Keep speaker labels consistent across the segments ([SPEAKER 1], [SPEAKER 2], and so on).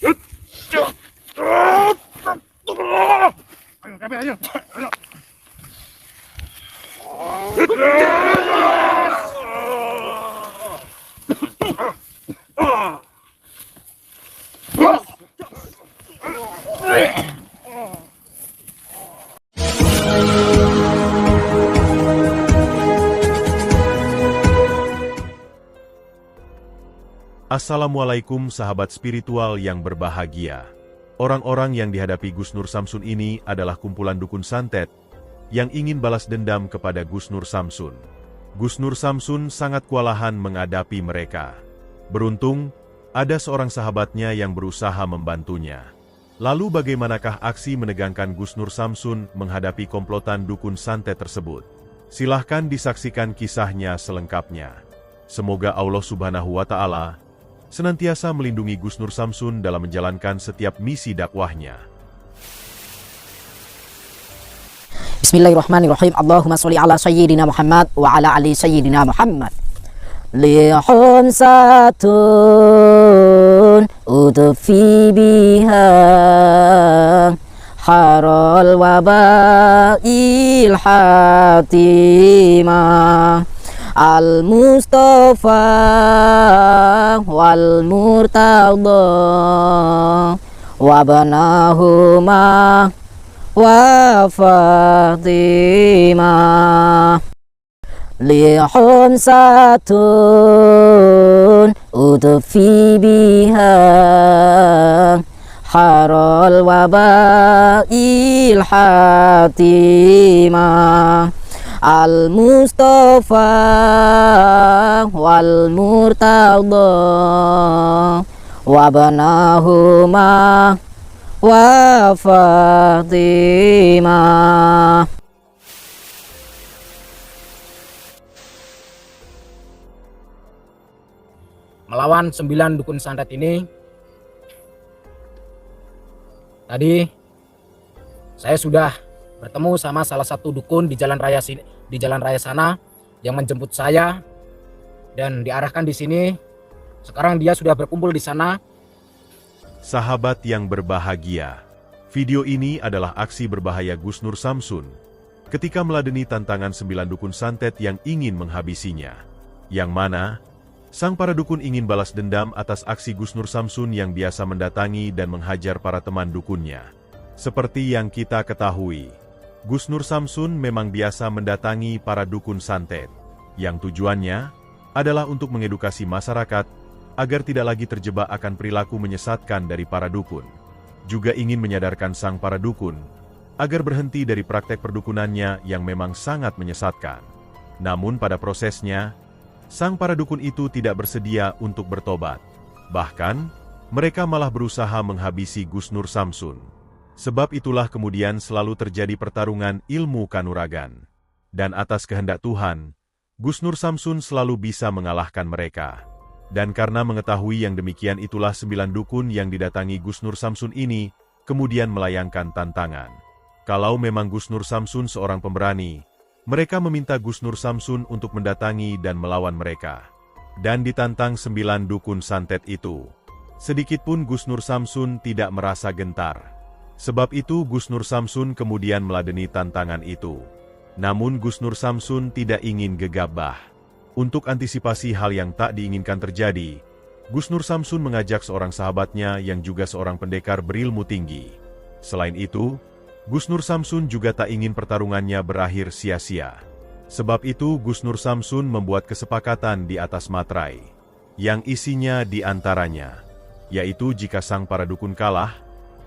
[SPEAKER 1] Ayo, kami ayo. Ayo.
[SPEAKER 2] Assalamualaikum sahabat spiritual yang berbahagia. Orang-orang yang dihadapi Gus Nur Samsun ini adalah kumpulan dukun santet yang ingin balas dendam kepada Gus Nur Samsun. Gus Nur Samsun sangat kewalahan menghadapi mereka. Beruntung, ada seorang sahabatnya yang berusaha membantunya. Lalu bagaimanakah aksi menegangkan Gus Nur Samsun menghadapi komplotan dukun santet tersebut? Silahkan disaksikan kisahnya selengkapnya. Semoga Allah Subhanahu wa Ta'ala senantiasa melindungi Gus Nur Samsun dalam menjalankan setiap misi dakwahnya.
[SPEAKER 3] Bismillahirrahmanirrahim. Allahumma sholli ala sayyidina Muhammad wa ala ali sayyidina Muhammad. Lihun satun udfi biha harul wabail hatimah. Al-Mustafa wal-Murtada Wabanahuma wa Fatimah. Lihun satun udfi biha harul wabail hatimah. Al-Mustafa wal-Murtada Wabanahuma wa Fatimah.
[SPEAKER 4] Melawan 9 dukun santet ini, tadi saya sudah bertemu sama salah satu dukun di jalan raya sana yang menjemput saya dan diarahkan di sini. Sekarang dia sudah berkumpul di sana.
[SPEAKER 2] Sahabat yang berbahagia, video ini adalah aksi berbahaya Gus Nur Samsun ketika meladeni tantangan 9 dukun santet yang ingin menghabisinya. Yang mana, sang para dukun ingin balas dendam atas aksi Gus Nur Samsun yang biasa mendatangi dan menghajar para teman dukunnya. Seperti yang kita ketahui, Gus Nur Samsun memang biasa mendatangi para dukun santet, yang tujuannya adalah untuk mengedukasi masyarakat agar tidak lagi terjebak akan perilaku menyesatkan dari para dukun. Juga ingin menyadarkan sang para dukun agar berhenti dari praktek perdukunannya yang memang sangat menyesatkan. Namun pada prosesnya, sang para dukun itu tidak bersedia untuk bertobat. Bahkan, mereka malah berusaha menghabisi Gus Nur Samsun. Sebab itulah kemudian selalu terjadi pertarungan ilmu kanuragan. Dan atas kehendak Tuhan, Gus Nur Samsun selalu bisa mengalahkan mereka. Dan karena mengetahui yang demikian itulah 9 dukun yang didatangi Gus Nur Samsun ini, kemudian melayangkan tantangan. Kalau memang Gus Nur Samsun seorang pemberani, mereka meminta Gus Nur Samsun untuk mendatangi dan melawan mereka. Dan ditantang 9 dukun santet itu. Sedikitpun Gus Nur Samsun tidak merasa gentar. Sebab itu Gus Nur Samsun kemudian meladeni tantangan itu. Namun Gus Nur Samsun tidak ingin gegabah. Untuk antisipasi hal yang tak diinginkan terjadi, Gus Nur Samsun mengajak seorang sahabatnya yang juga seorang pendekar berilmu tinggi. Selain itu, Gus Nur Samsun juga tak ingin pertarungannya berakhir sia-sia. Sebab itu Gus Nur Samsun membuat kesepakatan di atas materai, yang isinya diantaranya, yaitu jika sang para dukun kalah,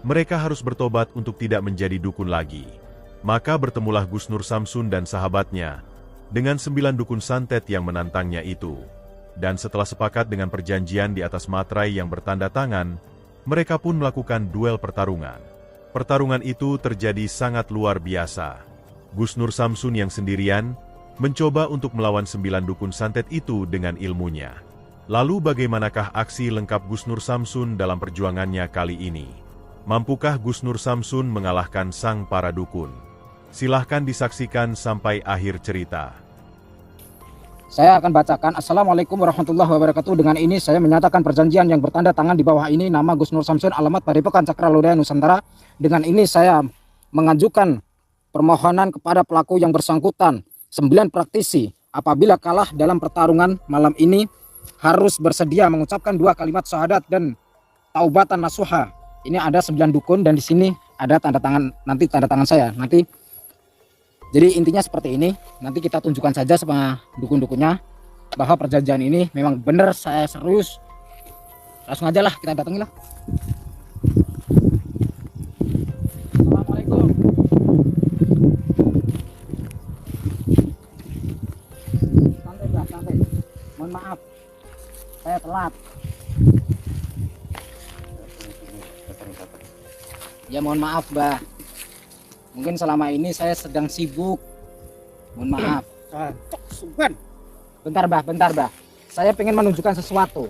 [SPEAKER 2] mereka harus bertobat untuk tidak menjadi dukun lagi. Maka bertemulah Gus Nur Samsun dan sahabatnya dengan 9 dukun santet yang menantangnya itu. Dan setelah sepakat dengan perjanjian di atas materai yang bertanda tangan, mereka pun melakukan duel pertarungan. Pertarungan itu terjadi sangat luar biasa. Gus Nur Samsun yang sendirian mencoba untuk melawan 9 dukun santet itu dengan ilmunya. Lalu bagaimanakah aksi lengkap Gus Nur Samsun dalam perjuangannya kali ini? Mampukah Gus Nur Samsun mengalahkan sang para dukun? Silahkan disaksikan sampai akhir cerita.
[SPEAKER 4] Saya akan bacakan. Assalamualaikum warahmatullahi wabarakatuh. Dengan ini saya menyatakan perjanjian yang bertanda tangan di bawah ini. Nama Gus Nur Samsun, alamat Padepokan Cakra Lodaya Nusantara. Dengan ini saya mengajukan permohonan kepada pelaku yang bersangkutan 9 praktisi apabila kalah dalam pertarungan malam ini harus bersedia mengucapkan 2 kalimat syahadat dan taubatan nasuha. Ini ada 9 dukun dan di sini ada tanda tangan, nanti tanda tangan saya. Nanti jadi intinya seperti ini. Nanti kita tunjukkan saja sama dukun-dukunnya bahwa perjanjian ini memang benar, saya serius. Langsung aja lah kita datangilah. Assalamualaikum. Santai Mbak, santai. Mohon maaf, saya telat. Ya mohon maaf Mbak. Mungkin selama ini saya sedang sibuk. Mohon maaf. Bentar Mbah. Saya pengen menunjukkan sesuatu.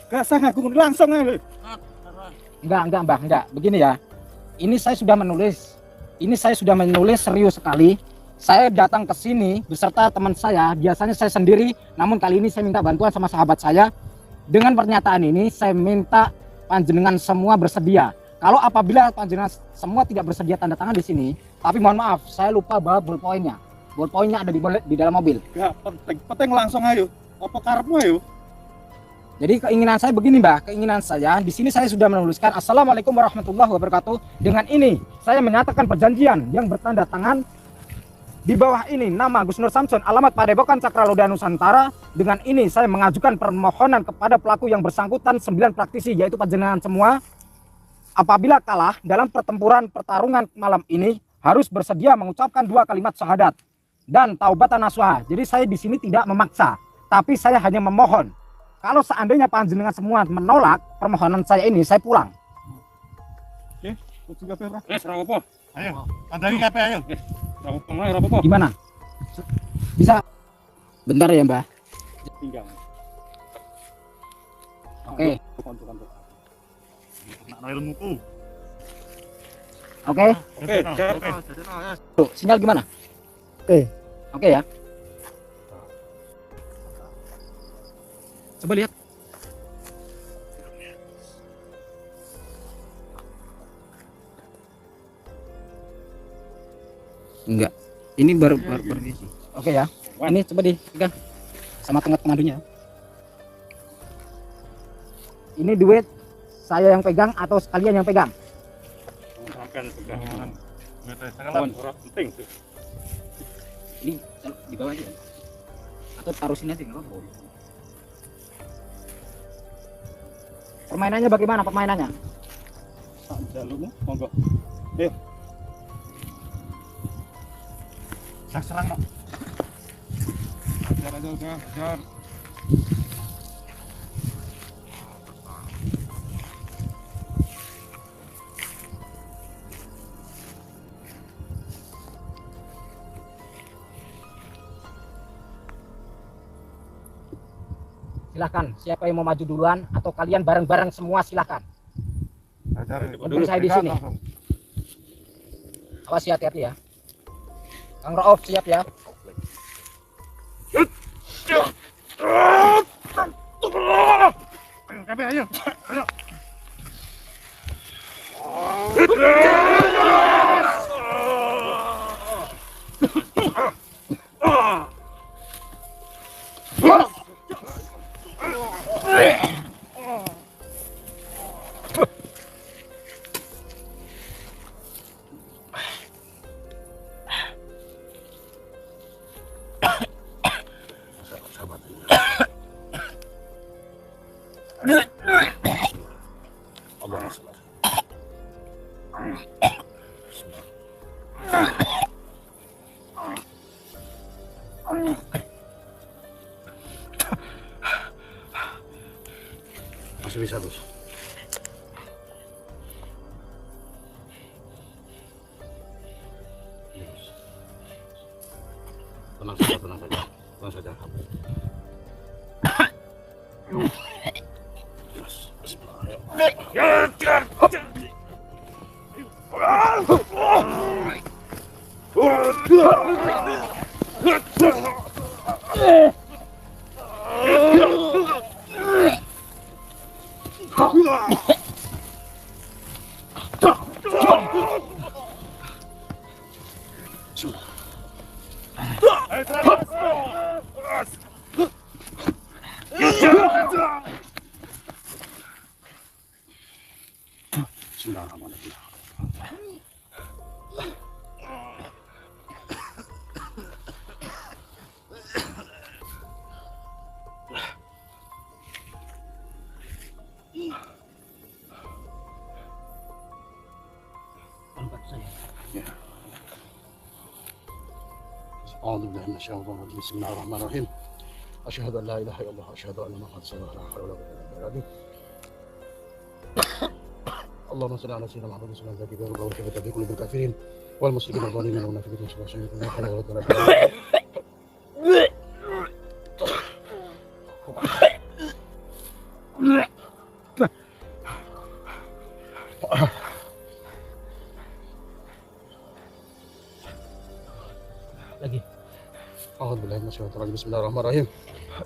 [SPEAKER 1] Gak sah ngaku langsung aja.
[SPEAKER 4] Enggak Mbah, enggak. Begini ya. Ini saya sudah menulis. Serius sekali. Saya datang ke sini beserta teman saya. Biasanya saya sendiri, namun kali ini saya minta bantuan sama sahabat saya. Dengan pernyataan ini saya minta panjenengan semua bersedia. Kalau apabila panjenengan semua tidak bersedia tanda tangan di sini, tapi mohon maaf, saya lupa bawa ballpointnya. Ballpointnya ada di dalam mobil.
[SPEAKER 1] Gak penting langsung ayo. Apa karepmu ayo?
[SPEAKER 4] Jadi keinginan saya begini Mbak, keinginan saya di sini saya sudah menuliskan Assalamualaikum warahmatullahi wabarakatuh. Dengan ini saya menyatakan perjanjian yang bertanda tangan di bawah ini nama Gus Nur Samsun, alamat Padepokan Cakra Lodaya Nusantara. Dengan ini saya mengajukan permohonan kepada pelaku yang bersangkutan 9 praktisi yaitu panjenengan semua. Apabila kalah dalam pertarungan malam ini harus bersedia mengucapkan 2 kalimat syahadat dan taubatan nasuha. Jadi saya di sini tidak memaksa, tapi saya hanya memohon. Kalau seandainya panjenengan semua menolak permohonan saya ini, saya pulang.
[SPEAKER 1] Oke, juga Pak.
[SPEAKER 5] Apa?
[SPEAKER 1] Ayo, tandai kabeh ayo.
[SPEAKER 5] Apa?
[SPEAKER 4] Gimana? Bisa? Bentar ya Mbah.
[SPEAKER 5] Tinggal.
[SPEAKER 4] Oke.
[SPEAKER 1] Nak ilmuku.
[SPEAKER 4] Oke.
[SPEAKER 5] Oke.
[SPEAKER 4] Tuh, sinyal gimana? Oke ya. Coba lihat. Enggak. Ini baru. Oke ya. Ini coba dipegang sama tengah pengadunya. Ini duit saya yang pegang atau sekalian yang pegang?
[SPEAKER 5] Akan pegangan.
[SPEAKER 1] Sekarang
[SPEAKER 5] Penting.
[SPEAKER 4] Ini di bawah aja. Atau taruh sini aja nggak apa-apa. Permainannya bagaimana permainannya?
[SPEAKER 5] Jalurmu, monggo.
[SPEAKER 1] serang Pak. Jar.
[SPEAKER 4] Silahkan, siapa yang mau maju duluan atau kalian bareng-bareng semua silahkan. Untuk saya di sini. Awas hati-hati ya. Kang Rauf siap ya.
[SPEAKER 1] Ayo.
[SPEAKER 5] Masih bisa terus. Tenang saja. Tenang saja. Bismillahirrahmanirrahim.
[SPEAKER 4] Angkat saya.
[SPEAKER 5] Ya. A'udzu billahi minasyaitonir rajim. Bismillahirrahmanirrahim. Asyhadu an la ilaha illallah wa asyhadu anna Muhammadan rasulullah. La haula wa la quwwata illa billah. Allahumma shalli ala sayyidina Muhammad sallallahu alaihi wa sallam wa barik ala qulubil kafirin wal musyrikin wal zalimin wal munafiqin sallallahu alaihi wa sallam.
[SPEAKER 4] Lagi.
[SPEAKER 5] A'udzu billahi minasyaitonir rajim. Bismillahirrahmanirrahim.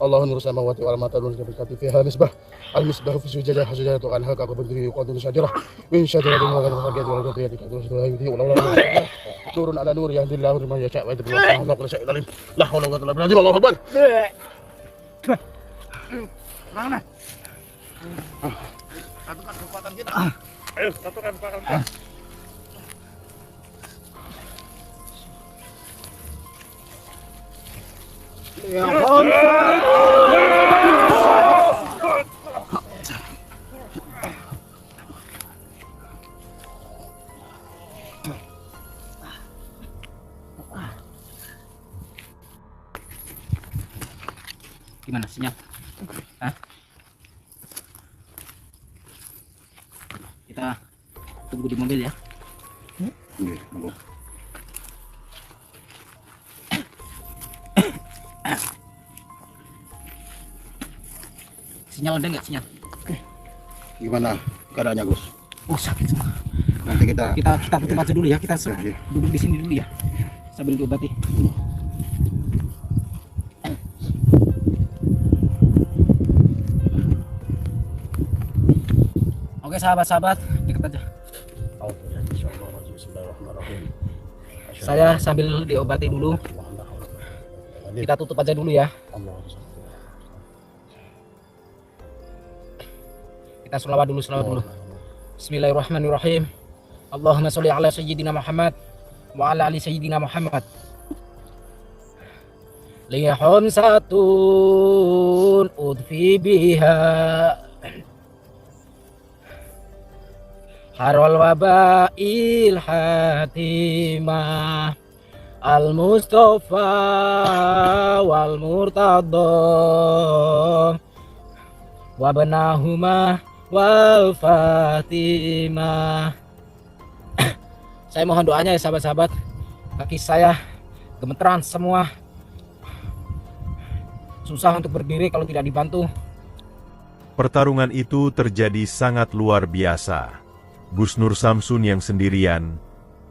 [SPEAKER 5] Allahu nuru samawati wal ardi wa nuru bil fiha misbah. Al-misbah fi zujajah zujajatu anha ka qabdhi yuqadu shajarah min shajaratin wa ghadha faqad wa ghadha yakadu shajaratin wa la nurun ala nur yahdillahu liman yasha' wa yudhillu man yasha' wa la ilaha la hawla wa la quwwata illa billah. Allahu akbar.
[SPEAKER 1] Mana? Satukan kekuatan kita. Ayo, satukan kekuatan kita.
[SPEAKER 3] Ya Allah.
[SPEAKER 4] Gimana sinyal? Hah? Kita tunggu di mobil ya.
[SPEAKER 5] Nggih, monggo.
[SPEAKER 4] Sinyal ada nggak sinyal?
[SPEAKER 5] Gimana keadaannya, Gus?
[SPEAKER 4] Oh sakit semua.
[SPEAKER 5] Nanti kita
[SPEAKER 4] Kita tutup aja dulu ya. Kita
[SPEAKER 5] Oke.
[SPEAKER 4] duduk di sini dulu ya. Sambil diobati. Oke sahabat-sahabat, dekat aja. Saya sambil diobati dulu. Kita tutup aja dulu ya. Kita selawat dulu, Bismillahirrahmanirrahim. Allahumma sholli ala sayyidina Muhammad wa ala ali sayyidina Muhammad. Lihun satun udfi biha harwal wabail hatimah al-Mustafa wal Murtada wa banahuma wal Fatimah. Saya mohon doanya ya sahabat-sahabat. Kaki saya gemeteran semua. Susah untuk berdiri kalau tidak dibantu.
[SPEAKER 2] Pertarungan itu terjadi sangat luar biasa. Gus Nur Samsun yang sendirian,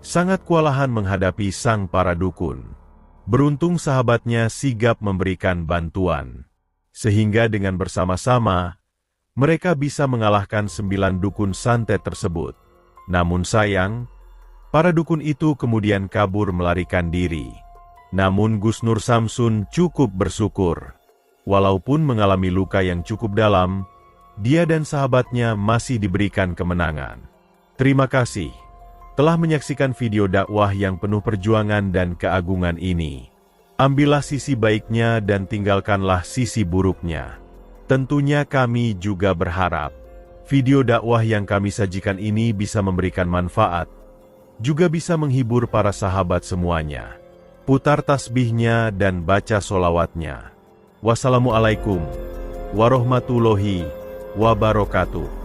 [SPEAKER 2] sangat kewalahan menghadapi sang para dukun. Beruntung sahabatnya sigap memberikan bantuan. Sehingga dengan bersama-sama, mereka bisa mengalahkan 9 dukun santet tersebut. Namun sayang, para dukun itu kemudian kabur melarikan diri. Namun Gus Nur Samsun cukup bersyukur. Walaupun mengalami luka yang cukup dalam, dia dan sahabatnya masih diberikan kemenangan. Terima kasih telah menyaksikan video dakwah yang penuh perjuangan dan keagungan ini. Ambillah sisi baiknya dan tinggalkanlah sisi buruknya. Tentunya kami juga berharap video dakwah yang kami sajikan ini bisa memberikan manfaat, juga bisa menghibur para sahabat semuanya. Putar tasbihnya dan baca solawatnya. Wassalamualaikum warahmatullahi wabarakatuh.